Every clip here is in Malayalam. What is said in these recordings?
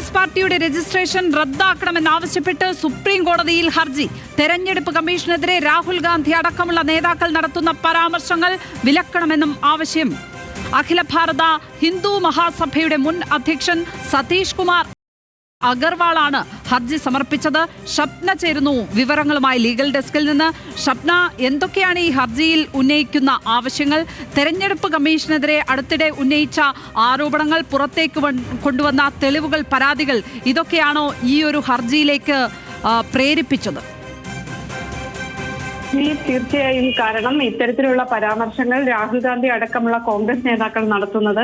കോൺഗ്രസ് പാർട്ടിയുടെ രജിസ്ട്രേഷൻ റദ്ദാക്കണമെന്നാവശ്യപ്പെട്ട് സുപ്രീം കോടതിയിൽ ഹർജി. തെരഞ്ഞെടുപ്പ് കമ്മീഷനെതിരെ രാഹുൽ ഗാന്ധി അടക്കമുള്ള നേതാക്കൾ നടത്തുന്ന പരാമർശങ്ങൾ വിലക്കണമെന്നും ആവശ്യം. അഖില ഭാരത ഹിന്ദു മഹാസഭയുടെ മുൻ അധ്യക്ഷൻ സതീഷ് കുമാർ അഗർവാളാണ് ഹർജി സമർപ്പിച്ചത്. ഷപ്ന ചേരുന്നു വിവരങ്ങളുമായി ലീഗൽ ഡെസ്കിൽ നിന്ന്. ഷപ്ന, എന്തൊക്കെയാണ് ഈ ഹർജിയിൽ ഉന്നയിക്കുന്ന ആവശ്യങ്ങൾ? തെരഞ്ഞെടുപ്പ് കമ്മീഷനെതിരെ അടുത്തിടെ ഉന്നയിച്ച ആരോപണങ്ങൾ, പുറത്തേക്ക് കൊണ്ടുവന്ന തെളിവുകൾ, പരാതികൾ, ഇതൊക്കെയാണോ ഈ ഒരു ഹർജിയിലേക്ക് പ്രേരിപ്പിച്ചത്? തീർച്ചയായും. കാരണം ഇത്തരത്തിലുള്ള പരാമർശങ്ങൾ രാഹുൽ ഗാന്ധി അടക്കമുള്ള കോൺഗ്രസ് നേതാക്കൾ നടത്തുന്നത്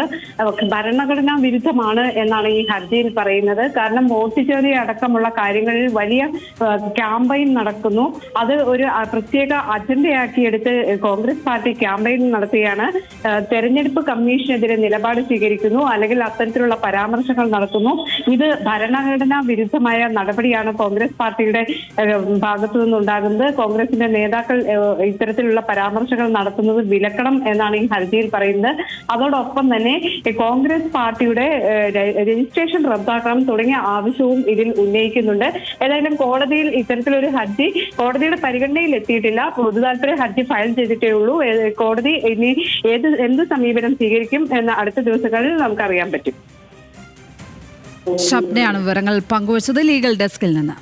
ഭരണഘടനാ വിരുദ്ധമാണ് എന്നാണ് ഈ ഹർജിയിൽ പറയുന്നത്. കാരണം വോട്ട് ചോരി അടക്കമുള്ള കാര്യങ്ങളിൽ വലിയ ക്യാമ്പയിൻ നടക്കുന്നു. അത് ഒരു പ്രത്യേക അജണ്ടയാക്കിയെടുത്ത് കോൺഗ്രസ് പാർട്ടി ക്യാമ്പയിൻ നടത്തുകയാണ്. തെരഞ്ഞെടുപ്പ് കമ്മീഷനെതിരെ നിലപാട് സ്വീകരിക്കുന്നു, അല്ലെങ്കിൽ അത്തരത്തിലുള്ള പരാമർശങ്ങൾ നടത്തുന്നു. ഇത് ഭരണഘടനാ വിരുദ്ധമായ നടപടിയാണ് കോൺഗ്രസ് പാർട്ടിയുടെ ഭാഗത്തു നിന്നുണ്ടാകുന്നത്. കോൺഗ്രസിന്റെ നേതാക്കൾ ഇത്തരത്തിലുള്ള പരാമർശങ്ങൾ നടത്തുന്നത് വിലക്കണം എന്നാണ് ഈ ഹർജിയിൽ പറയുന്നത്. അതോടൊപ്പം തന്നെ കോൺഗ്രസ് പാർട്ടിയുടെ രജിസ്ട്രേഷൻ റദ്ദാക്കണം തുടങ്ങിയ ആവശ്യവും ഇതിൽ ഉന്നയിക്കുന്നുണ്ട്. ഏതായാലും കോടതിയിൽ ഇത്തരത്തിലൊരു ഹർജി കോടതിയുടെ പരിഗണനയിൽ എത്തിയിട്ടില്ല. പൊതുതാൽപര്യ ഹർജി ഫയൽ ചെയ്തിട്ടേ ഉള്ളൂ. കോടതി ഇനി എന്ത് സമീപനം സ്വീകരിക്കും എന്ന് അടുത്ത ദിവസങ്ങളിൽ നമുക്കറിയാൻ പറ്റും. ഷപ്നയാണ് വിവരങ്ങൾ പങ്കുവച്ചത് ലീഗൽ ഡെസ്കിൽ നിന്ന്.